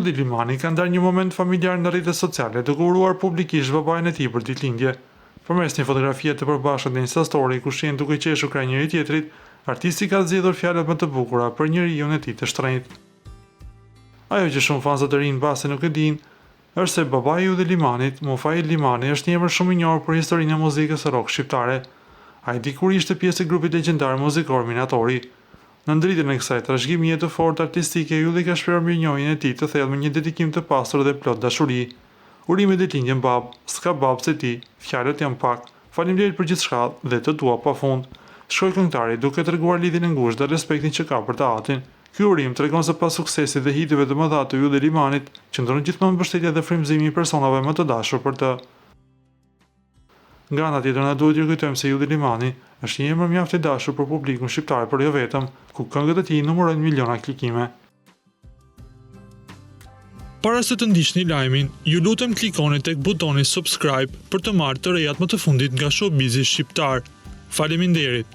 Judi Limani ka ndarë një moment familjar në rrjetet sociale, duke uruar publikisht babain e tij për ditëlindje. Përmes një fotografie të përbashkët në Insta Story ku shihen duke qeshur krah njëri tjetrit, artisti ka zgjedhur fjalët më të bukura për njeriun e tij të shtrenjtë. Ajo që shumë fanza të rinj mbase nuk e dinë, është se babai i Judi Limanit, Mufail Limani, është një emër shumë i njohur për historinë e muzikës rock shqiptare. Ai dikur ishte pjesë e grupit legjendar muzikor Minatori. Në ndritjen e kësaj trashëgimie të fortë artistike, Judi ka shprehur mirënjohjen e tij të thellë me një dedikim të pasur dhe plot dashuri. Urime ditëlindje bab, s'ka bab se ti, fjalët janë pak, faleminderit për gjithçka dhe të dua pafund. Shkoi këngëtari duke treguar lidhjen e ngushtë dhe respektin që ka për të atin. Ky urim tregon se pas suksesit dhe hiteve të mëdha të Judi Limanit, qëndron gjithmonë mbështetja dhe frymëzimi i personave më të dashur për të. Nga ana tjetër, na duhet t'ju kujtojmë se Judi Limani është një emër mjaft i dashur për publikun shqiptar, por jo vetëm, ku këngët e tij numërojnë miliona klikime. Para se të ndiqni lajmin, ju lutem klikoni tek butoni subscribe për të marrë të rejat më të fundit nga showbizi shqiptar. Faleminderit.